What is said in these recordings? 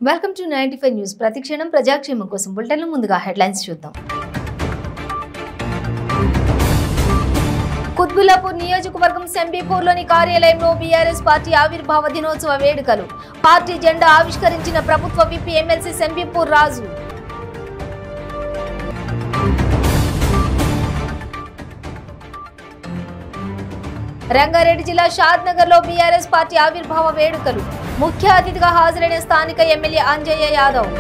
Welcome to 95 news. ప్రతిక్షణం ప్రజాక్షేమం కోసం బులెటిన్ల ముందుగా హెడ్లైన్స్ చూద్దాం. కుత్బుల్లాపూర్ నియోజకవర్గం సెంబీపూర్లోని కార్యాలయంలో బీఆర్ఎస్ పార్టీ ఆవిర్భావ దినోత్సవ వేడుకలు. పార్టీ జెండా ఆవిష్కరించిన ప్రభుత్వ విప్ ఎమ్మెల్సీ సెంబీపూర్ రాజు. రంగారెడ్డి జిల్లా షాద్నగర్ లో బీఆర్ఎస్ పార్టీ ఆవిర్భావ వేడుకలు. ముఖ్య అతిథిగా హాజరైన స్థానిక ఎమ్మెల్యే అంజయ్య యాదవ్.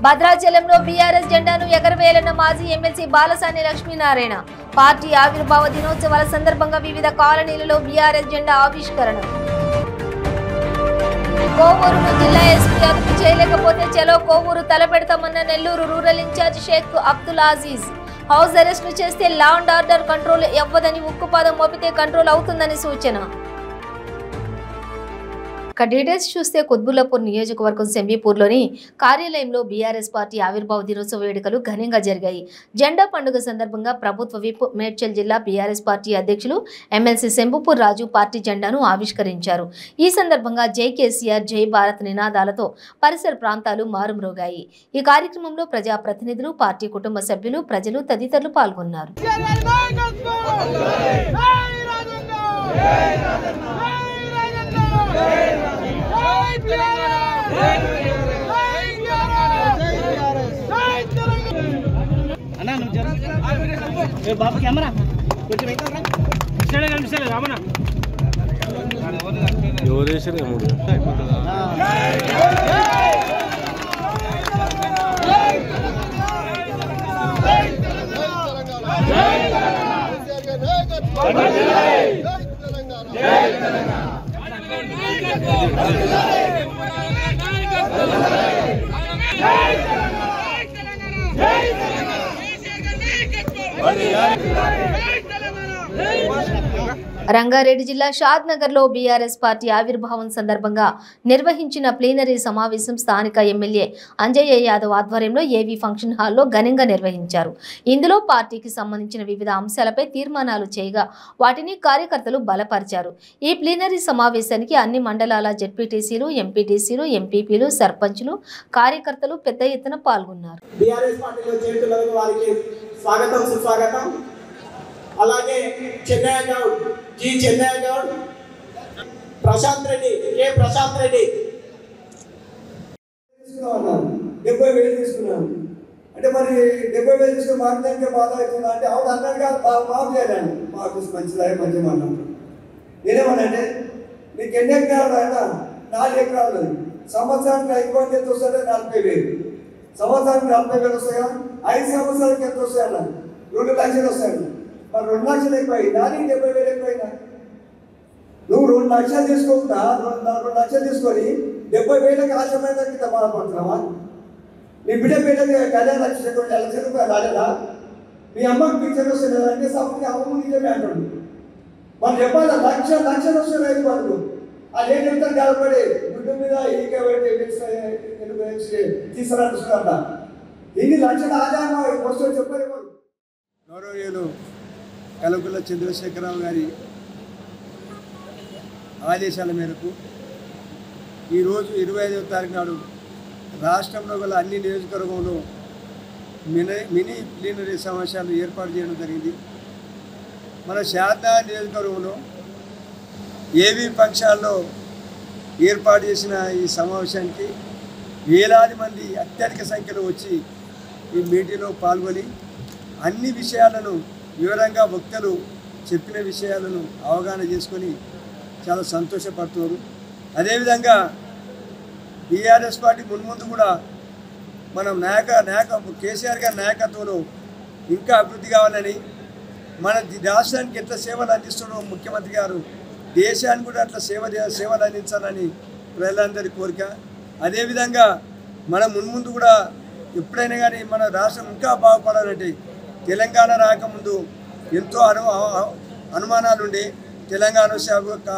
భద్రాచలంలో బీఆర్ఎస్ జెండాను ఎగరవేయలన్న మాజీ ఎమ్మెల్సీ బాలసాని లక్ష్మీనారాయణ. పార్టీ ఆవిర్భావ దినోత్సవాల సందర్భంగా వివిధ కాలనీలలో బీఆర్ఎస్ జెండా ఆవిష్కరణ. కోవూరును జిల్లా ఎస్పీ అదుపు చేయలేకపోతే చలో కోవూరు తలపెడతామన్న Nellore rural incharge Sheikh Abdul Aziz. House అరెస్టులు చేస్తే లా అండ్ ఆర్డర్ కంట్రోల్ ఇవ్వదని, ఉక్కుపాదం మోపితే కంట్రోల్ అవుతుందని సూచన. డీటెయిల్స్ చూస్తే కుత్బుల్లాపూర్ నియోజకవర్గం సెంబీపూర్లోని కార్యాలయంలో బీఆర్ఎస్ పార్టీ ఆవిర్భావ దినోత్సవ వేడుకలు ఘనంగా జరిగాయి. జెండా పండుగ సందర్భంగా ప్రభుత్వ విప్ మేడ్చల్ జిల్లా బీఆర్ఎస్ పార్టీ అధ్యక్షులు ఎమ్మెల్సీ సెంబీపూర్ రాజు పార్టీ జెండాను ఆవిష్కరించారు. ఈ సందర్భంగా జై కేసీఆర్ జై భారత్ నినాదాలతో పరిసర ప్రాంతాలు మారుమ్రోగాయి. ఈ కార్యక్రమంలో ప్రజాప్రతినిధులు, పార్టీ కుటుంబ సభ్యులు, ప్రజలు తదితరులు పాల్గొన్నారు. బాబు కెమెరా కొంచెం కనిపిస్తలేదు రామనా ఎవరేసారు మూడు రంగారెడ్డి జిల్లా షాద్నగర్ లో బీఆర్ఎస్ పార్టీ ఆవిర్భావం సందర్భంగా నిర్వహించిన ప్లీనరీ సమావేశం స్థానిక ఎమ్మెల్యే అంజయ్య యాదవ్ ఆధ్వర్యంలో ఏవీ ఫంక్షన్ హాల్లో ఘనంగా నిర్వహించారు. ఇందులో పార్టీకి సంబంధించిన వివిధ అంశాలపై తీర్మానాలు చేయగా వాటిని కార్యకర్తలు బలపరిచారు. ఈ ప్లీనరీ సమావేశానికి అన్ని మండలాల జెడ్పీటీసీలు, ఎంపీటీసీలు, ఎంపీపీలు, సర్పంచులు, కార్యకర్తలు పెద్ద ఎత్తున పాల్గొన్నారు. అలాగే చెన్నయ్య గౌడ్, జి చెన్నయ్య గౌడ్, ప్రశాంత్ రెడ్డి, కే ప్రశాంత్ రెడ్డి 70,000 తీసుకున్నాను. అంటే మరి 70,000 తీసుకుని మాట్లాడితే బాధ అవుతుందా అంటే అవును అన్నట్టుగా మాకు చేయాలండి. మాకు మంచిదా మంచి మాట్లాడుతున్నాను. నేనేమనంటే మీకు ఎన్ని ఎకరాలు అయినా 4 ఎకరాలు సంవత్సరానికి అయిపోతే ఎంత వస్తుంటే 40,000, సంవత్సరానికి 40,000 వస్తాయా? 5 సంవత్సరాలకి ఎంత వస్తాయి అన్న? 2 లక్షలు వస్తాయి. మరి 2 లక్షలు ఎక్కువైందా? నీకు 70,000 ఎక్కువైందా? నువ్వు 2 లక్షలు తీసుకోకుండా 2 లక్షలు తీసుకొని 70,000కి ఆశ్రమైన కింద బాధపడుతున్నావా? నీ బిడ్డ బిడ్డకి కళ్యాణ లక్ష రూపాయలు రాలేదా? మీ అమ్మకి పిక్చర్ వస్తుంది అంటే సపోజ్ అమ్మ నిజమే అంటాడు. మనం చెప్పాలి లక్షలు వస్తున్నాయి రైతు. అది ఏం చెప్తారు గడపడి గుడ్డు మీద ఈక తీసుకురాంట ఇన్ని లక్షల ఆదాయం వస్తూ చెప్పారు. గౌరవనీయులు కల్వకుంట్ల చంద్రశేఖరరావు గారి ఆదేశాల మేరకు ఈరోజు 25వ తారీఖు నాడు రాష్ట్రంలో గల అన్ని నియోజకవర్గంలో మినీ ప్లీనరీ సమావేశాలు ఏర్పాటు చేయడం జరిగింది. మన శారదా నియోజకవర్గంలో ఏవీ పక్షాల్లో ఏర్పాటు చేసిన ఈ సమావేశానికి వేలాది మంది అత్యధిక సంఖ్యలో వచ్చి ఈ మీటింగ్లో పాల్గొని అన్ని విషయాలను వివరంగా వక్తలు చెప్పిన విషయాలను అవగాహన చేసుకొని చాలా సంతోషపడుతున్నారు. అదేవిధంగా బీఆర్ఎస్ పార్టీ మున్ముందు కూడా మనం కేసీఆర్ గారి నాయకత్వంలో ఇంకా అభివృద్ధి కావాలని, మన రాష్ట్రానికి ఎట్లా సేవలు అందిస్తున్నారో ముఖ్యమంత్రి గారు దేశానికి కూడా అట్లా సేవలు అందించాలని ప్రజలందరి కోరిక. అదేవిధంగా మనం మున్ముందు కూడా ఎప్పుడైనా కానీ మన రాష్ట్రం ఇంకా బాగుపడాలంటే తెలంగాణ రాకముందు ఎంతో అనుమానాలుండే తెలంగాణ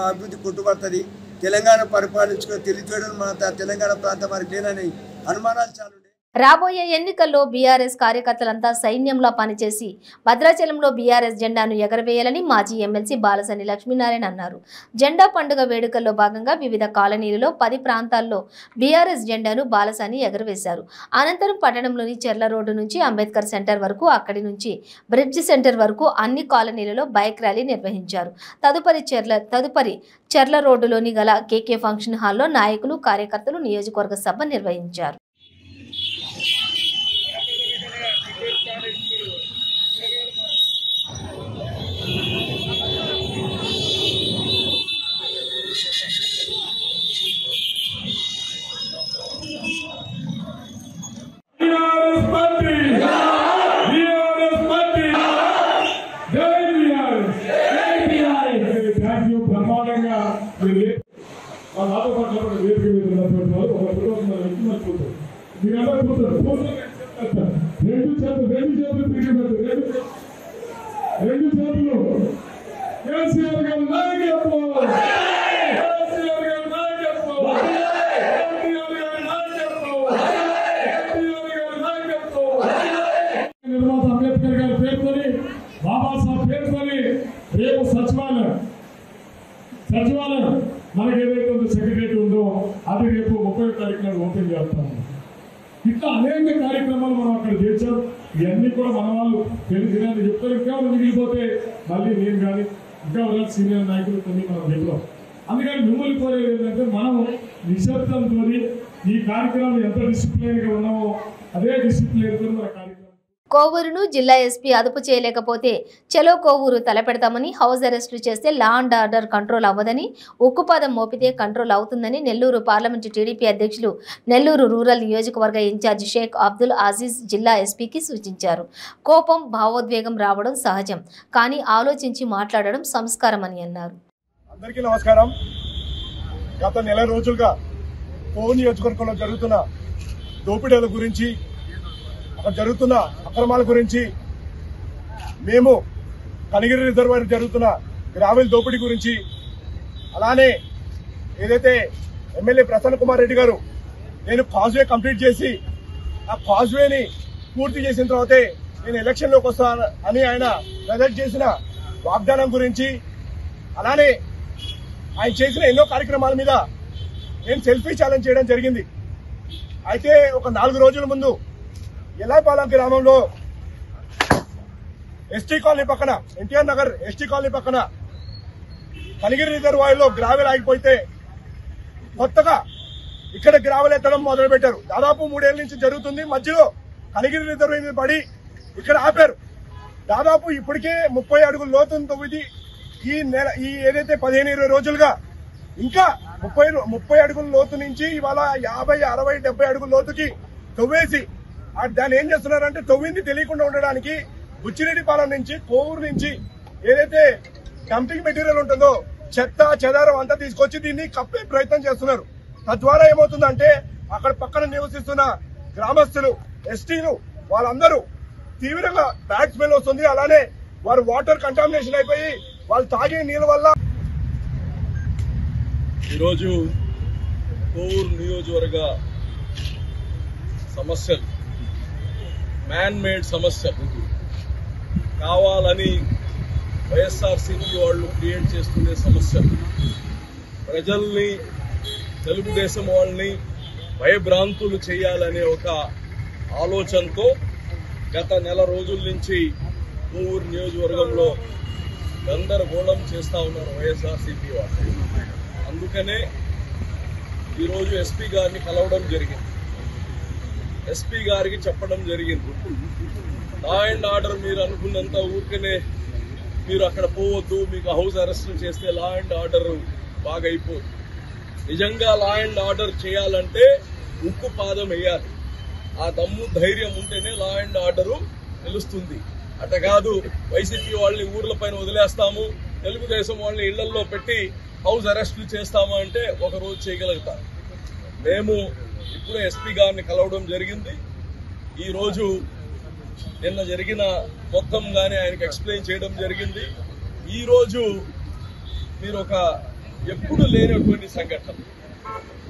అభివృద్ధి కొట్టుబడుతుంది, తెలంగాణ పరిపాలించుకుని తెలియజేయడం మన తెలంగాణ ప్రాంతం వారికి లేనని అనుమానాలు చాలా. రాబోయే ఎన్నికల్లో బీఆర్ఎస్ కార్యకర్తలంతా సైన్యంలా పనిచేసి భద్రాచలంలో బీఆర్ఎస్ జెండాను ఎగరవేయాలని మాజీ ఎమ్మెల్సీ బాలసాని లక్ష్మీనారాయణ అన్నారు. జెండా పండుగ వేడుకల్లో భాగంగా వివిధ కాలనీలలో 10 ప్రాంతాల్లో బీఆర్ఎస్ జెండాను బాలసాని ఎగరవేశారు. అనంతరం పట్టణంలోని చెర్ల రోడ్డు నుంచి అంబేద్కర్ సెంటర్ వరకు, అక్కడి నుంచి బ్రిడ్జ్ సెంటర్ వరకు అన్ని కాలనీలలో బైక్ ర్యాలీ నిర్వహించారు. తదుపరి చెర్ల రోడ్డులోని గల కేకే ఫంక్షన్ హాల్లో నాయకులు, కార్యకర్తలు నియోజకవర్గ సభ నిర్వహించారు. అంబేద్కర్ గారి పేరుతోని, బాబాసాహెబ్ పేరుతోని రేపు సచివాలయం మనకి ఏదైతే సెక్రటరీ ఉందో అది రేపు 30వ తారీఖున ఓపెన్ చేస్తాము. ఇట్లా అనేక కార్యక్రమాలు మనం అక్కడ చేశాం. ఇవన్నీ కూడా మన వాళ్ళు తెలియని చెప్తారు. ఇంకా మిగిలిపోతే మళ్ళీ నేను కానీ ఇంకా సీనియర్ నాయకులు కొన్ని మనం చెప్పాం. అందుకని మిమ్మల్ని కోరేది ఏంటంటే మనం నిశ్శబ్దంతో ఈ కార్యక్రమం ఎంత డిసిప్లిన్గా ఉన్నామో అదే డిసిప్లిన్తో మన కార్యక్రమం. కోవూరును జిల్లా ఎస్పీ అదుపు చేయలేకపోతే చలో కోవూరు తలపెడతామని, హౌస్ అరెస్టులు చేస్తే లా అండ్ ఆర్డర్ కంట్రోల్ అవ్వదని, ఉక్కుపాదం మోపితే కంట్రోల్ అవుతుందని నెల్లూరు పార్లమెంటు టీడీపీ అధ్యక్షులు, నెల్లూరు రూరల్ నియోజకవర్గ ఇన్ఛార్జి షేక్ అబ్దుల్ అజీజ్ జిల్లా ఎస్పీకి సూచించారు. కోపం, భావోద్వేగం రావడం సహజం, కానీ ఆలోచించి మాట్లాడడం సంస్కారమని అన్నారు. అందరికీ నమస్కారం. గత నెల రోజులుగా కోవూరు నియోజకవర్గంలో జరుగుతున్న దోపిడీల గురించి, అక్కడ జరుగుతున్న అక్రమాల గురించి, మేము కనిగిరి రిజర్వాయర్ జరుగుతున్న గ్రావెల్ దోపిడీ గురించి, అలానే ఏదైతే ఎమ్మెల్యే ప్రసన్న కుమార్ రెడ్డి గారు నేను కాజ్వే కంప్లీట్ చేసి ఆ కాజ్వేని పూర్తి చేసిన తర్వాతే నేను ఎలక్షన్లోకి వస్తాను అని ఆయన ప్రజెంట్ చేసిన వాగ్దానం గురించి, అలానే ఆయన చేసిన ఎన్నో కార్యక్రమాల మీద నేను సెల్ఫీ ఛాలెంజ్ చేయడం జరిగింది. అయితే ఒక 4 రోజుల ముందు ఎల్లాపాలెం గ్రామంలో ఎస్టీ కాలనీ పక్కన, ఎన్టీఆర్ నగర్ ఎస్టీ కాలనీ పక్కన కనిగిరి రిజర్వాయర్లో గ్రావెల్ ఆగిపోతే కొత్తగా ఇక్కడ గ్రావెల్ ఎత్తడం మొదలు పెట్టారు. దాదాపు 3 ఏళ్ల నుంచి జరుగుతుంది. మధ్యలో కనిగిరి రిజర్వాయర్ పడి ఇక్కడ ఆపారు. దాదాపు ఇప్పటికే 30 అడుగుల లోతును తవ్విది. ఈ ఏదైతే 15-20 రోజులుగా ఇంకా 30 అడుగుల లోతు నుంచి ఇవాళ 50, 60, 70 అడుగుల లోతుకి తవ్వేసి దాన్ని ఏం చేస్తున్నారంటే తవ్వింది తెలియకుండా ఉండడానికి బుచ్చిరెడ్డిపాలెం నుంచి, కోవూరు నుంచి ఏదైతే డంపింగ్ మెటీరియల్ ఉంటుందో చెత్త చెదారం అంతా తీసుకొచ్చి దీన్ని కప్పే ప్రయత్నం చేస్తున్నారు. తద్వారా ఏమవుతుందంటే అక్కడ పక్కన నివసిస్తున్న గ్రామస్తులు, ఎస్టీలు వాళ్ళందరూ తీవ్రంగా బ్యాడ్ స్మెల్ వస్తుంది. అలానే వారు వాటర్ కంటామినేషన్ అయిపోయి వాళ్ళు తాగే నీళ్ళ వల్ల ఈరోజు కోవూరు నియోజకవర్గ సమస్యలు, మ్యాన్ మేడ్ సమస్యలు, కావాలని వైఎస్ఆర్సీపీ వాళ్ళు క్రియేట్ చేస్తున్న సమస్యలు, ప్రజల్ని, తెలుగుదేశం వాళ్ళని భయభ్రాంతులు చేయాలనే ఒక ఆలోచనతో గత నెల రోజుల నుంచి కోవూరు నియోజకవర్గంలో గందరగోళం చేస్తా ఉన్నారు వైఎస్ఆర్సీపీ వాళ్ళు. అందుకనే ఈరోజు ఎస్పీ గారిని కలవడం జరిగింది. ఎస్పీ గారికి చెప్పడం జరిగింది, లా అండ్ ఆర్డర్ మీరు అనుకున్నంత ఊరికనే మీరు అక్కడ పోవద్దు, మీకు హౌస్ అరెస్టులు చేస్తే లా అండ్ ఆర్డర్ బాగా అయిపోదు. నిజంగా లా అండ్ ఆర్డర్ చేయాలంటే ఉక్కు పాదం వేయాలి. ఆ దమ్ము ధైర్యం ఉంటేనే లా అండ్ ఆర్డరు తెలుస్తుంది. అట కాదు వైసీపీ వాళ్ళని ఊర్ల పైన వదిలేస్తాము, తెలుగుదేశం వాళ్ళని ఇళ్లలో పెట్టి హౌస్ అరెస్టులు చేస్తాము అంటే ఒక రోజు చేయగలుగుతారు. మేము ఇప్పుడే ఎస్పీ గారిని కలవడం జరిగింది. ఈ రోజు నిన్న జరిగిన మొత్తంగానే ఆయనకు ఎక్స్ప్లెయిన్ చేయడం జరిగింది. ఈ రోజు మీరు ఒక ఎప్పుడు లేనటువంటి సంఘటన,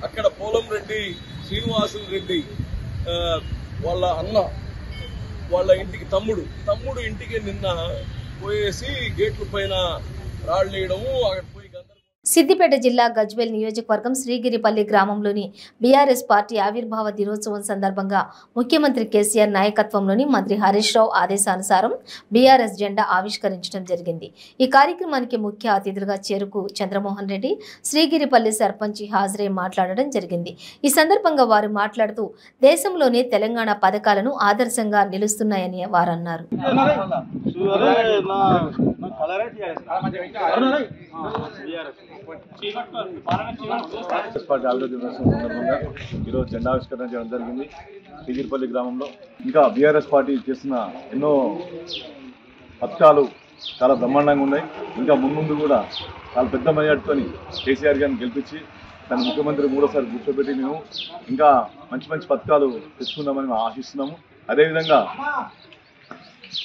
అక్కడ పోలంరెడ్డి శ్రీనివాసులు రెడ్డి వాళ్ళ అన్న వాళ్ళ ఇంటికి తమ్ముడు ఇంటికి నిన్న పోయేసి గేట్ల పైన రాళ్ళు వేయడము అక్కడ పోయి సిద్దిపేట జిల్లా గజ్వేల్ నియోజకవర్గం శ్రీగిరిపల్లి గ్రామంలోని బీఆర్ఎస్ పార్టీ ఆవిర్భావ దినోత్సవం సందర్భంగా ముఖ్యమంత్రి కేసీఆర్ నాయకత్వంలోని మంత్రి హరీష్ రావు ఆదేశానుసారం బీఆర్ఎస్ జెండా ఆవిష్కరించడం జరిగింది. ఈ కార్యక్రమానికి ముఖ్య అతిథులుగా చెరుకు చంద్రమోహన్ రెడ్డి శ్రీగిరిపల్లి సర్పంచి హాజరై మాట్లాడడం జరిగింది. ఈ సందర్భంగా వారు మాట్లాడుతూ దేశంలోనే తెలంగాణ పథకాలను ఆదర్శంగా నిలుస్తున్నాయని వారు అన్నారు. పార్టీ ఆవిర్భావ దినోత్సవం సందర్భంగా ఈరోజు జెండా ఆవిష్కరణ చేయడం జరిగింది శ్రీగిరిపల్లి గ్రామంలో. ఇంకా బీఆర్ఎస్ పార్టీ చేస్తున్న ఎన్నో పథకాలు చాలా బ్రహ్మాండంగా ఉన్నాయి. ఇంకా ముందు కూడా చాలా పెద్ద మెజార్టీతో కేసీఆర్ గారిని గెలిపించి తన ముఖ్యమంత్రి మూడోసారి కూర్చోబెట్టి మేము ఇంకా మంచి పథకాలు తెచ్చుకుందామని మేము ఆశిస్తున్నాము. అదేవిధంగా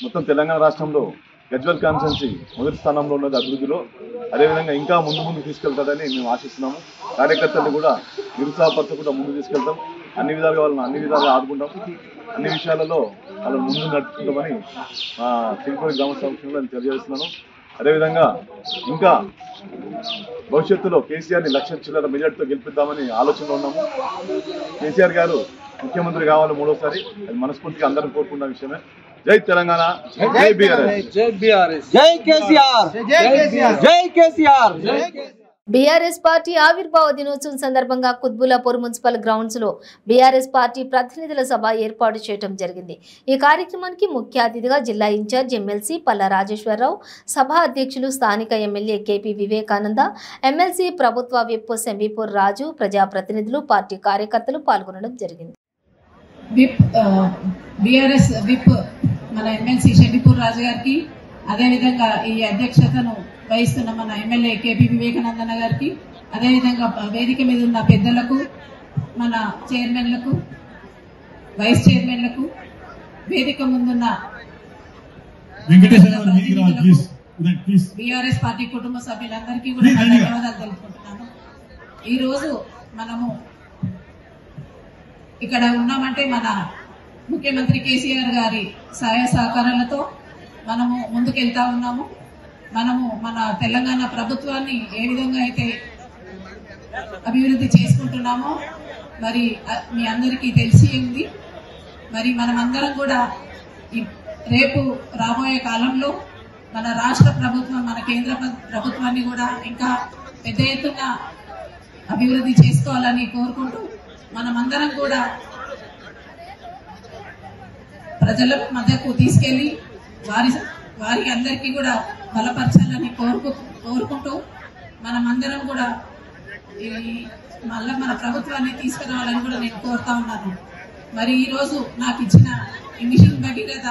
మొత్తం తెలంగాణ రాష్ట్రంలో గజ్వేల్ కాన్స్టిట్యున్సీ మొదటి స్థానంలో ఉన్నది అభివృద్ధిలో. అదేవిధంగా ఇంకా ముందు తీసుకెళ్తారని మేము ఆశిస్తున్నాము. కార్యకర్తలు కూడా నిరుత్సాహపరచకుండా ముందు తీసుకెళ్తాం. అన్ని విధాలుగా ఆదుకుంటాం. అన్ని విషయాలలో వాళ్ళని ముందు నడుపుకుంటామని మా శ్రీగిరిపల్లి గ్రామ సంస్థలో నేను తెలియజేస్తున్నాను. అదేవిధంగా ఇంకా భవిష్యత్తులో కేసీఆర్ని 1,00,000 చిల్లర మెజార్టీతో గెలిపిద్దామని ఆలోచనలో ఉన్నాము. కేసీఆర్ గారు ముఖ్యమంత్రి కావాలి మూడోసారి, అది మనస్ఫూర్తిగా అందరం కోరుకున్న విషయమే. జై తెలంగాణ, జై బీఆర్ఎస్, జై బీఆర్ఎస్, జై కేసీఆర్, జై కేసీఆర్. బీఆర్ఎస్ పార్టీ ఆవిర్భావ దినోత్సవం సందర్భంగా కుత్బుల్లాపూర్ మున్సిపల్ గ్రౌండ్స్ లో బీఆర్ఎస్ పార్టీ ప్రతినిధుల సభ ఏర్పాటు చేయడం జరిగింది. ఈ కార్యక్రమానికి ముఖ్య అతిథిగా జిల్లా ఇన్ఛార్జ్ ఎమ్మెల్సీ పల్లా రాజేశ్వరరావు, సభ అధ్యక్షులు స్థానిక ఎమ్మెల్యే కేపీ వివేకానంద, ఎమ్మెల్సీ ప్రభుత్వ విప్ సెంబీపూర్ రాజు, ప్రజాప్రతినిధులు, పార్టీ కార్యకర్తలు పాల్గొనడం జరిగింది. బీఆర్ఎస్ విప్ మన ఎమ్మెల్సీ షెంబీపూర్ రాజు గారికి, అదేవిధంగా ఈ అధ్యక్షతను వహిస్తున్న మన ఎమ్మెల్యే కేపీ వివేకానందన్న గారికి, అదేవిధంగా వేదిక మీద ఉన్న పెద్దలకు, మన చైర్మన్లకు, వైస్ చైర్మన్లకు, వేదిక ముందున్న బీఆర్ఎస్ పార్టీ కుటుంబ సభ్యులందరికీ కూడా ధన్యవాదాలు తెలుపుకుంటున్నాను. ఈరోజు మనము ఇక్కడ ఉన్నామంటే మన ముఖ్యమంత్రి కేసీఆర్ గారి సహాయ సహకారాలతో మనము ముందుకెళ్తా ఉన్నాము. మనము మన తెలంగాణ ప్రభుత్వాన్ని ఏ విధంగా అయితే అభివృద్ధి చేసుకుంటున్నామో మరి మీ అందరికీ తెలిసి ఉంది. మరి మనమందరం కూడా రేపు రాబోయే కాలంలో మన రాష్ట్ర ప్రభుత్వం, మన కేంద్ర ప్రభుత్వాన్ని కూడా ఇంకా పెద్ద ఎత్తున అభివృద్ధి చేసుకోవాలని కోరుకుంటూ మనమందరం కూడా ప్రజల మధ్యకు తీసుకెళ్లి వారి అందరికీ కూడా బలపరచాలని కోరుకుంటూ మనమందరం కూడా మళ్ళా మన ప్రభుత్వాన్ని తీసుకురావాలని కూడా నేను కోరుతా ఉన్నాను. మరి ఈరోజు నాకు ఇచ్చిన ఈ మిషన్ భగీరథ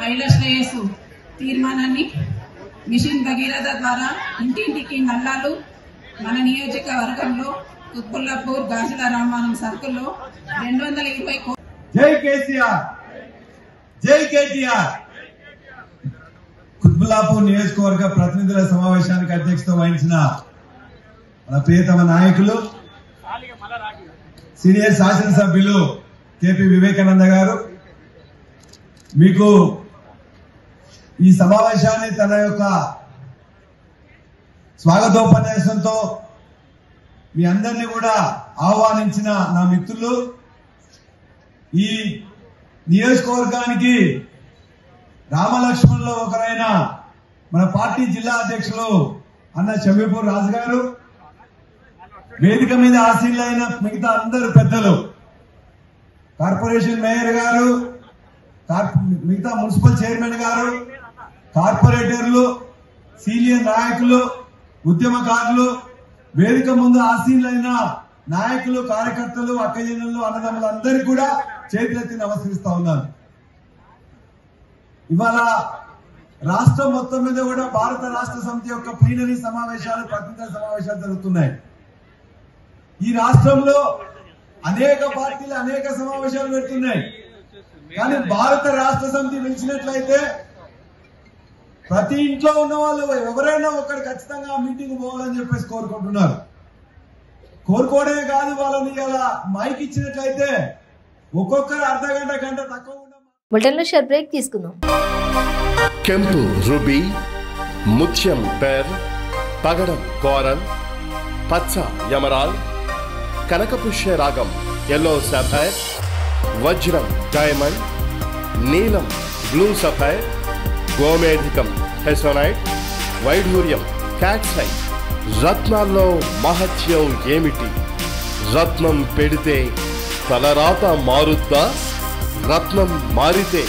మహిళా శ్రేయస్సు తీర్మానాన్ని, మిషన్ భగీరథ ద్వారా ఇంటింటికి నల్లాలు మన నియోజకవర్గంలో కుత్బుల్లాపూర్ గాజుల రామానం సర్కిల్లో 220 కోట్లు. జై కేసీఆర్, జై కేటీఆర్. కుత్బుల్లాపూర్ నియోజకవర్గ ప్రతినిధుల సమావేశానికి అధ్యక్షత వహించిన మన ప్రియతమ నాయకులు, సీనియర్ శాసనసభ్యులు కేపీ వివేకానంద గారు, మీకు ఈ సమావేశాన్ని తన యొక్క స్వాగతోపన్యాసంతో మీ అందరినీ కూడా ఆహ్వానించిన నా మిత్రులు, ఈ నియోజకవర్గానికి రామలక్ష్మణులో ఒకరైన మన పార్టీ జిల్లా అధ్యక్షులు అన్న షంబీపూర్ రాజు గారు, వేదిక మీద ఆసీనులైన మిగతా అందరు పెద్దలు, కార్పొరేషన్ మేయర్ గారు, మిగతా మున్సిపల్ చైర్మన్ గారు, కార్పొరేటర్లు, సీనియర్ నాయకులు, ఉద్యమకారులు, వేదిక ముందు ఆసీనులైన నాయకులు, కార్యకర్తలు, అక్కజనులు, అన్నదమ్ములు అందరికీ కూడా చేతులెత్తి నమస్కరిస్తా ఉన్నాను. ఇవాళ రాష్ట్రం మొత్తం మీద కూడా భారత రాష్ట్ర సమితి యొక్క ప్లీనరీ సమావేశాలు, ప్రతినిధుల సమావేశాలు జరుగుతున్నాయి. ఈ రాష్ట్రంలో అనేక పార్టీలు అనేక సమావేశాలు పెడుతున్నాయి. కానీ భారత రాష్ట్ర సమితి పిలిచినట్లయితే ప్రతి ఇంట్లో ఉన్న వాళ్ళు ఎవరైనా ఒకరు ఖచ్చితంగా మీటింగ్ పోవాలని చెప్పేసి కోరుకుంటున్నారు. కోరుకోవడమే కాదు, వాళ్ళని ఇలా మైక్ ఇచ్చినట్లయితే ఒక్కొక్కరు అర్ధ గంట గంట తక్కువ బులెటిన్లో షార్ట్ బ్రేక్ తీసుకుందాం. ಕೆಂಪು ರುಬಿ, ಮುತ್ಯಂ ಪೆರ್, పగడం కోరల్, పచ్చ యమరాల్, కనకపుష్య రాగం ఎల్లో సఫైర్, వజ్రం డైమండ్, నీలం బ్లూ సఫైర్, గోమేధికం హెసోనైట్, వైఢూర్యం క్యాట్సైట్. రత్నాల్లో మహత్యం ఏమిటి? రత్నం పెడితే తలరాత మారుద్దా? రత్నం మారితే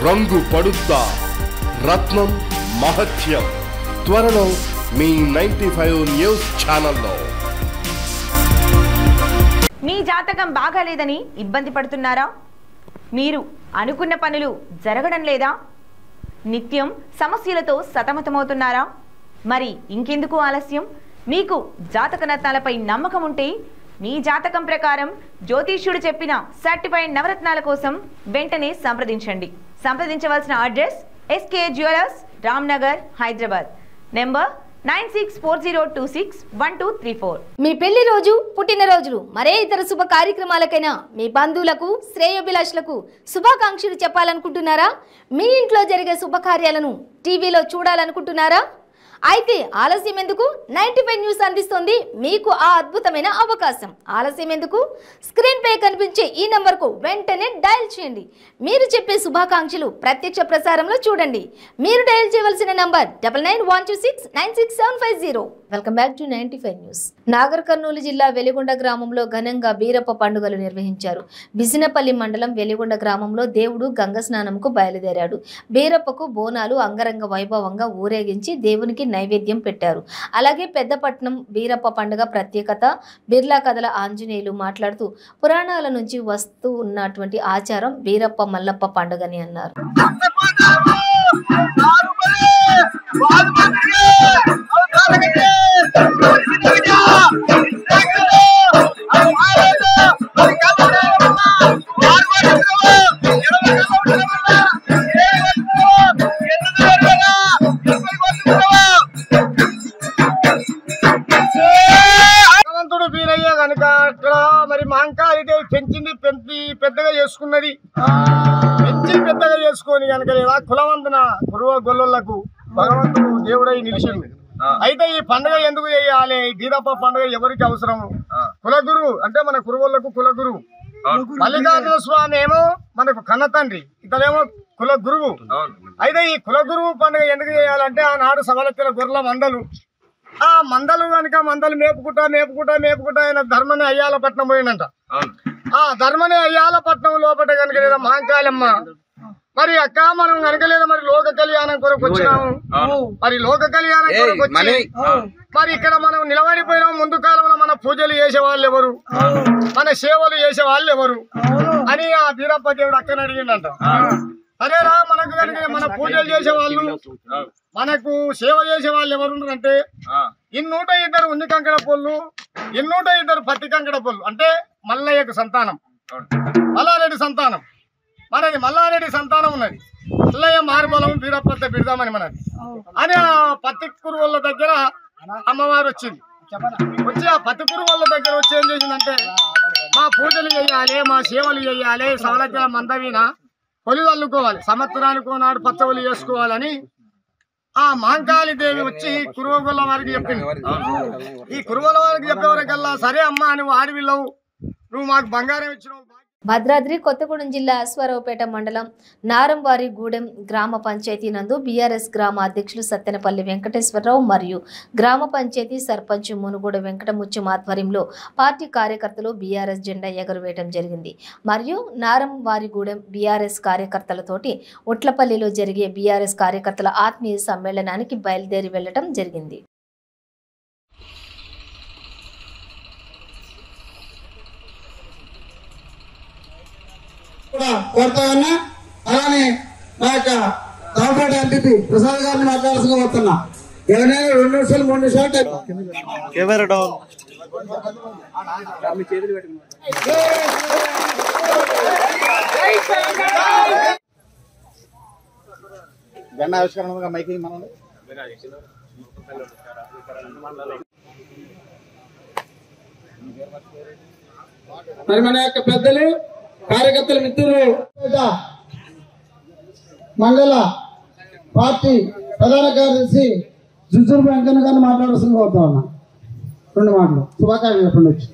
రంగు పడుద్దా? రత్నం మహత్యం త్వరలో మీ 95 న్యూస్ ఛానల్లో. మీ జాతకం బాగాలేదని ఇబ్బంది పడుతున్నారా? మీరు అనుకున్న పనులు జరగడం లేదా? నిత్యం సమస్యలతో సతమతమవుతున్నారా? మరి ఇంకెందుకు ఆలస్యం? మీకు జాతక రత్నాలపై నమ్మకం ఉంటే మీ జాతకం ప్రకారం జ్యోతిష్యుడు చెప్పిన సర్టిఫైడ్ నవరత్నాల కోసం వెంటనే సంప్రదించండి. సంప్రదించవలసిన address SK jewellers, Ramnagar, Hyderabad. Number 9640261234. మీ పెళ్లి రోజు, పుట్టినరోజులు, మరే ఇతర శుభ కార్యక్రమాలకైనా మీ బంధువులకు, శ్రేయోభిలాషులకు శుభాకాంక్షలు చెప్పాలనుకుంటున్నారా? మీ ఇంట్లో జరిగే శుభకార్యాలను టీవీలో చూడాలనుకుంటున్నారా? అయితే ఆలస్యం ఎందుకు? 95 న్యూస్ అందిస్తుంది మీకు ఆ అద్భుతమైన అవకాశం. ఆలస్యం ఎందుకు? స్క్రీన్ పై కనిపించే ఈ నంబర్కు వెంటనే డయల్ చేయండి. మీరు చెప్పే శుభాకాంక్షలు ప్రత్యక్ష ప్రసారంలో చూడండి. మీరు డయల్ చేయవలసిన number 9912696750. Welcome back to 95 news. Nagar Kurnool జిల్లా వెలిగొండ గ్రామంలో ఘనంగా బీరప్ప పండుగలు నిర్వహించారు. బిజినపల్లి మండలం వెలిగొండ గ్రామంలో దేవుడు గంగ స్నానంకు బయలుదేరాడు. బీరప్పకు బోనాలు అంగరంగ వైభవంగా ఊరేగించి దేవునికి నైవేద్యం పెట్టారు. అలాగే పెద్దపట్నం బీరప్ప పండుగ ప్రత్యేకత బిర్లా కథల ఆంజనేయులు మాట్లాడుతూ పురాణాల నుంచి వస్తూ ఉన్నటువంటి ఆచారం బీరప్ప మల్లప్ప పండుగని అన్నారు. భగవంతుడు వీరయ్య కనుక అక్కడ మరి మహంకాళిదేవి పెద్దగా చేసుకున్నది. పెంచి పెద్దగా చేసుకొని కనుక లేదా కులవంతున కురువ గొల్లలకు భగవంతుడు దేవుడై నిలిచింది. అయితే ఈ పండుగ ఎందుకు చేయాలి? బీరప్ప పండుగ ఎవరికి అవసరం? కులగురు అంటే మన కురువులకు కులగురువు మల్లికార్జున స్వామి ఏమో మనకు కన్న తండ్రి, ఇతరేమో కుల గురువు. అయితే ఈ కులగురువు పండుగ ఎందుకు చేయాలంటే ఆనాడు సవలత్తుల గొర్రెల మందలు, ఆ మందలు కనుక మందలు మేపుకుంటా ఆయన ధర్మని అయ్యాలపట్నం పోయిందంట. ఆ ధర్మని అయ్యాలపట్నం లోపల కనుక లేదా మహంకాళమ్మ మరి అక్క మనం కనుక లేదా మరి లోక కళ్యాణం కొరకు వచ్చినాము. మరి లోక కళ్యాణం కొరకు వచ్చి మరి ఇక్కడ మనం నిలబడిపోయినాం. ముందు కాలంలో మన పూజలు చేసే వాళ్ళు ఎవరు, మన సేవలు చేసే వాళ్ళు ఎవరు అని ఆ బీరప్ప దేవుడు అక్కని అడిగిందంట. సరేరా మనకు కనుక మన పూజలు చేసే వాళ్ళు, మనకు సేవ చేసే వాళ్ళు ఎవరు అంటే 102 ఉన్ని కంకణ పొల్లు, 102 పత్తి కంకణ పొల్లు అంటే మల్లయ్యకు సంతానం, మల్లారెడ్డి సంతానం. మనది మల్లారెడ్డి సంతానం ఉన్నది. మల్లయ్య మార్బలం బీరప్పతో బిడదామని మనది అని ఆ పత్తి కురువుల దగ్గర అమ్మవారు వచ్చింది. వచ్చి ఆ పత్తి కురువుల దగ్గర వచ్చి ఏం చేసిందంటే మా పూజలు చేయాలి, మా సేవలు చేయాలి, సవలత్తుల మందవీన పొలి అల్లుకోవాలి, సంవత్సరానికి నాడు పచ్చవలు చేసుకోవాలని ఆ మహంకాళి దేవి వచ్చి కురువగొల్ల వారికి చెప్పింది. ఈ కురువల వారికి చెప్పేవరకల్లా సరే అమ్మా నువ్వు ఆడవిల్లవు, నువ్వు మాకు బంగారం ఇచ్చినావు. భద్రాద్రి కొత్తగూడెం జిల్లా అశ్వారావుపేట మండలం నారంవారిగూడెం గ్రామ పంచాయతీ నందు బీఆర్ఎస్ గ్రామ అధ్యక్షులు సత్తెనపల్లి వెంకటేశ్వరరావు మరియు గ్రామ పంచాయతీ సర్పంచ్ మునుగోడ వెంకటముత్యం ఆధ్వర్యంలో పార్టీ కార్యకర్తలు బీఆర్ఎస్ జెండా ఎగురవేయడం జరిగింది. మరియు నారంవారిగూడెం బీఆర్ఎస్ కార్యకర్తలతోటి ఒట్లపల్లిలో జరిగే బీఆర్ఎస్ కార్యకర్తల ఆత్మీయ సమ్మేళనానికి బయలుదేరి వెళ్లడం జరిగింది. కోరుతా ఉన్నా. అలానే మా యొక్క రామపేట ఎంపీ ప్రసాద్ గారిని మాట్లాడాల్సిన కోరుతున్నా. ఎవరైనా 2 నిమిషాలు 3 నిమిషాలు జెండా ఆవిష్కరణ మైకింగ్ మనం మరి మన యొక్క పెద్దలు కార్యకర్తల మిత్రులు మండల పార్టీ ప్రధాన కార్యదర్శి జుజురు వెంకన్న గారిని మాట్లాడాల్సింది కోరుతా ఉన్నా. 2 మాటలు శుభాకాంక్షలు చెప్పండి. వచ్చి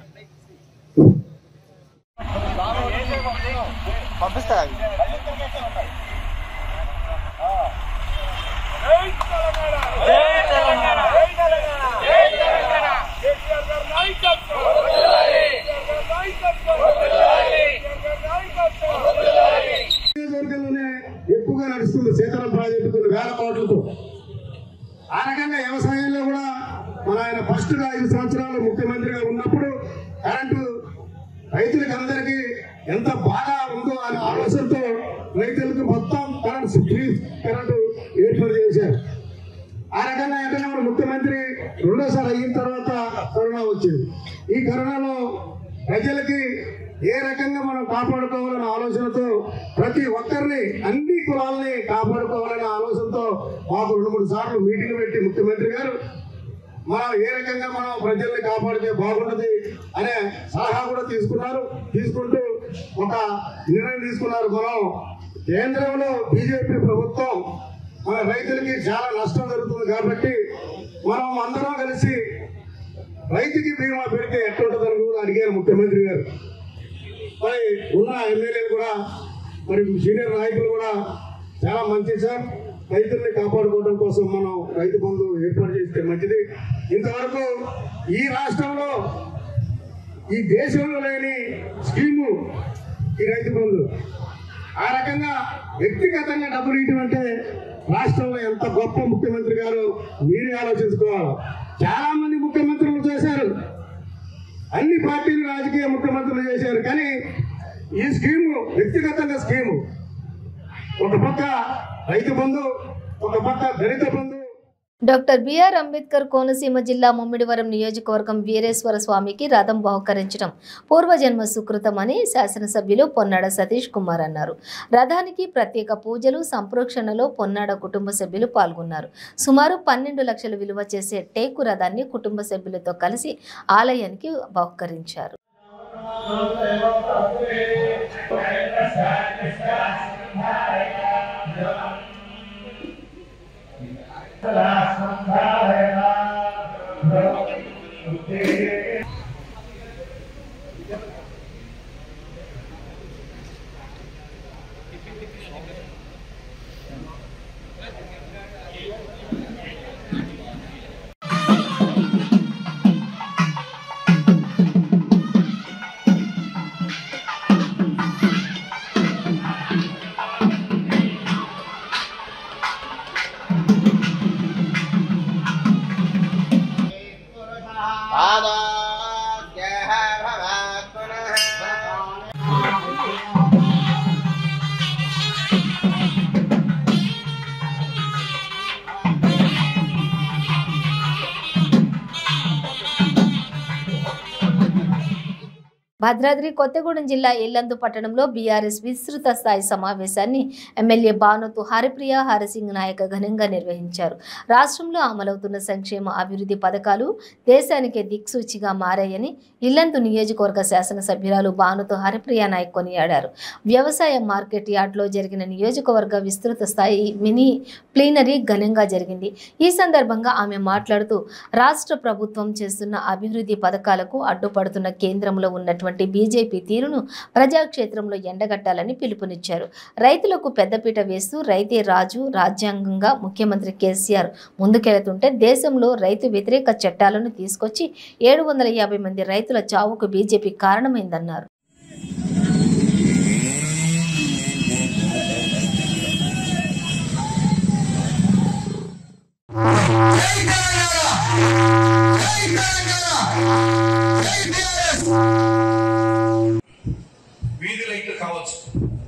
నియోజకవర్గంలోనే ఎక్కువగా నడుస్తుంది సీతారాం ప్రాజెక్టు కొన్ని వేల కోట్లతో. ఆ రకంగా వ్యవసాయంలో కూడా మన ఆయన ఫస్ట్ గా 5 సంవత్సరాలు ముఖ్యమంత్రిగా ఉన్నప్పుడు కరెంటు రైతులకు అందరికీ ఎంత బాగా ఉందో అనే ఆలోచనతో రైతులకు మొత్తం కరెంటు ఏర్పాటు చేశారు. ఆ రకంగా ఏంటంటే మన ముఖ్యమంత్రి 2వ అయిన తర్వాత కరోనా వచ్చింది. ఈ కరోనాలో ప్రజలకి ఏ రకంగా మనం కాపాడుకోవాలనే ఆలోచనతో ప్రతి ఒక్కరిని అన్ని కులాలని కాపాడుకోవాలనే ఆలోచనతో మాకు 2-3 సార్లు మీటింగ్ పెట్టి ముఖ్యమంత్రి గారు మనం ఏ రకంగా మనం ప్రజల్ని కాపాడితే బాగుంటుంది అనే సలహా కూడా తీసుకుంటూ ఒక నిర్ణయం తీసుకున్నారు. మనం కేంద్రంలో బీజేపీ ప్రభుత్వం మన రైతులకి చాలా నష్టం జరుగుతుంది కాబట్టి మనం అందరం కలిసి రైతుకి బీమా పెడితే ఎట్లుంటుందని కూడా అడిగారు ముఖ్యమంత్రి గారు. మరి ఉన్న ఎమ్మెల్యేలు కూడా మరి సీనియర్ నాయకులు కూడా చాలా మంచి సార్, రైతుల్ని కాపాడుకోవడం కోసం మనం రైతు బంధు ఏర్పాటు చేస్తే మంచిది. ఇంతవరకు ఈ రాష్ట్రంలో ఈ దేశంలో లేని స్కీము ఈ రైతు బంధు. ఆ రకంగా వ్యక్తిగతంగా డబ్బులు ఇవ్వడం అంటే రాష్ట్రంలో ఎంత గొప్ప ముఖ్యమంత్రి గారు మీరే ఆలోచించుకోవాలి. చాలా మంది ముఖ్యమంత్రులు చేశారు, అన్ని పార్టీలు రాజకీయ ముఖ్యమంత్రులు చేశారు. కానీ ఈ స్కీము వ్యక్తిగతంగా స్కీము, ఒక పక్క రైతు బంధు, ఒక పక్క దళిత బంధు. డాక్టర్ బిఆర్ అంబేద్కర్ కోనసీమ జిల్లా ముమ్మిడివరం నియోజకవర్గం వీరేశ్వర స్వామికి రథం బహుకరించడం పూర్వజన్మ సుకృతమని శాసనసభ్యులు పొన్నాడ సతీష్ కుమార్ అన్నారు. రథానికి ప్రత్యేక పూజలు సంప్రోక్షణలో పొన్నాడ కుటుంబ సభ్యులు పాల్గొన్నారు. సుమారు 12 లక్షలు విలువ చేసే టేకు రథాన్ని కుటుంబ సభ్యులతో కలిసి ఆలయానికి బహుకరించారు. భద్రాద్రి కొత్తగూడెం జిల్లా ఇల్లందు పట్టణంలో బీఆర్ఎస్ విస్తృత స్థాయి సమావేశాన్ని ఎమ్మెల్యే బానోతు హరిప్రియ హరిసింగ్ నాయక్ ఘనంగా నిర్వహించారు. రాష్ట్రంలో అమలవుతున్న సంక్షేమ అభివృద్ధి పథకాలు దేశానికే దిక్సూచిగా మారాయని ఇల్లందు నియోజకవర్గ శాసనసభ్యురాలు బానోతు హరిప్రియ నాయక్ కొనియాడారు. వ్యవసాయ మార్కెట్ యార్డ్లో జరిగిన నియోజకవర్గ విస్తృత స్థాయి మినీ ప్లీనరీ ఘనంగా జరిగింది. ఈ సందర్భంగా ఆమె మాట్లాడుతూ రాష్ట్ర ప్రభుత్వం చేస్తున్న అభివృద్ధి పథకాలకు అడ్డుపడుతున్న కేంద్రంలో ఉన్నటువంటి బీజేపీ తీరును ప్రజాక్షేత్రంలో ఎండగట్టాలని పిలుపునిచ్చారు. రైతులకు పెద్దపీట వేస్తూ రైతే రాజు రాజ్యాంగంగా ముఖ్యమంత్రి కేసీఆర్ ముందుకెళ్తుంటే దేశంలో రైతు వ్యతిరేక చట్టాలను తీసుకొచ్చి 750 మంది రైతుల చావుకు బీజేపీ కారణమైందన్నారు. వీధి లైట్లు కావచ్చు,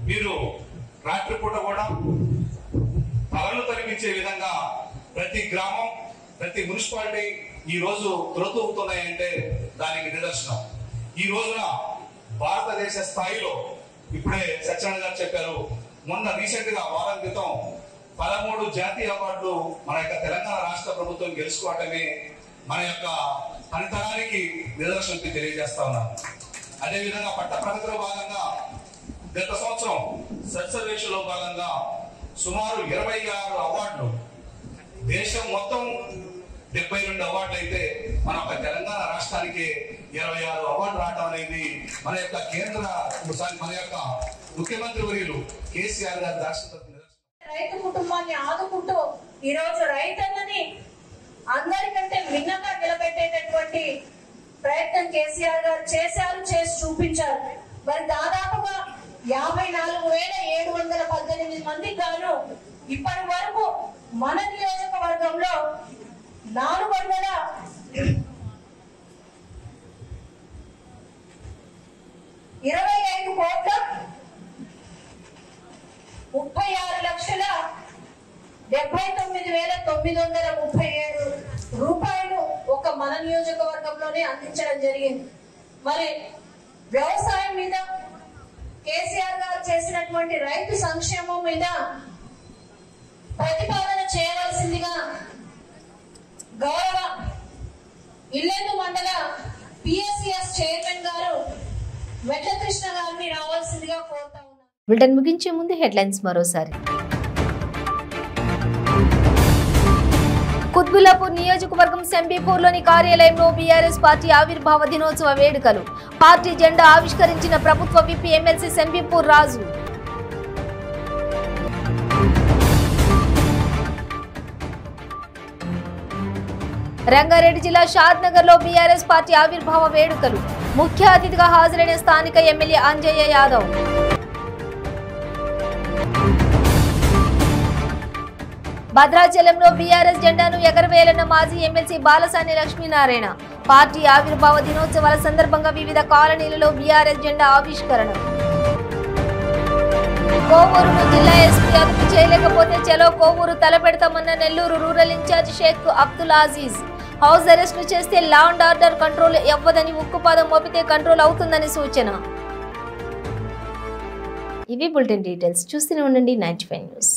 మీరు రాత్రిపూట కూడా పగలు తరిపించే విధంగా ప్రతి గ్రామం, ప్రతి మున్సిపాలిటీ ఈ రోజు త్రొతూగుతున్నాయంటే దానికి నిదర్శనం. ఈ రోజున భారతదేశ స్థాయిలో ఇప్పుడే సత్యనారాయణ గారు చెప్పారు, మొన్న రీసెంట్ గా వారం క్రితం 13 జాతీయ అవార్డులు మన యొక్క తెలంగాణ రాష్ట్ర ప్రభుత్వం గెలుచుకోవటమే మన యొక్క పనితనానికి నిదర్శనం తెలియజేస్తా ఉన్నాను. అదేవిధంగా పట్ట ప్రగతిలో భాగంగా గత సంవత్సరం సర్వేలో భాగంగా సుమారు 26 అవార్డులు, దేశం మొత్తం 72 అవార్డులు అయితే మన యొక్క తెలంగాణ రాష్ట్రానికి 26 అవార్డు రావడం అనేది మన యొక్క మన యొక్క ముఖ్యమంత్రి వర్యులు కేసీఆర్ గారి దార్శనికత. రైతు కుటుంబాన్ని ఆదుకుంటూ ఈ రోజు రైతన్నని అందరికంటే భిన్నంగా నిలబెట్టేటటువంటి ప్రయత్నం కేసీఆర్ గారు చేసి చూపించారు. మరి దాదాపుగా 54,718 మందికి గాను ఇప్పటి వరకు మన నియోజకవర్గంలో 426,79,937 రూపాయలు ఒక మన నియోజకవర్గంలోనే అందించడం జరిగింది. మరి వ్యవసాయం మీద కేసీఆర్ గారు చేసినటువంటి రైతు సంక్షేమం మీద ప్రతిపాదన చేయవలసిందిగా గౌరవ ఇల్లెందు మండల పిఎస్సిఎస్ చైర్మన్ గారు వెంకటకృష్ణ గారిని రావాల్సిందిగా కోరుతా ఉన్నారు. బులెటిన్ ముగించే ముందు హెడ్లైన్స్ మరోసారి. కుత్బుల్లాపూర్ నియోజకవర్గం సెంబీపూర్లోని కార్యాలయంలో బీఆర్ఎస్ పార్టీ ఆవిర్భావ దినోత్సవ వేడుకలు. పార్టీ జెండా ఆవిష్కరించిన ప్రభుత్వ విప్ ఎమ్మెల్సీ సెంబీపూర్ రాజు. రంగారెడ్డి జిల్లా షాద్ నగర్ లో బీఆర్ఎస్ పార్టీ ఆవిర్భావ వేడుకలు. ముఖ్య అతిథిగా హాజరైన స్థానిక ఎమ్మెల్యే అంజయ్య యాదవ్. భద్రాచలంలో బీఆర్ఎస్ జెండాను ఎగరవేయనున్న మాజీ ఎమ్మెల్సీ బాలసాని లక్ష్మీనారాయణ. పార్టీ ఆవిర్భావ దినోత్సవాల సందర్భంగా వివిధ కాలనీలలో బీఆర్ఎస్ జెండా ఆవిష్కరణ. కోవూరును జిల్లా ఎస్పీ అదుపు చేయలేకపోతే చలో కోవూరు తలపెడతామన్న Nellore rural incharge Sheikh Abdul Aziz. House అరెస్టులు చేస్తే లా అండ్ ఆర్డర్ కంట్రోల్ ఇవ్వదని, ఉక్కుపాదం మోపితే కంట్రోల్ అవుతుందని సూచన. ఇవి బులెటిన్ డీటెయిల్స్. చూస్తూనే ఉండండి 95 న్యూస్.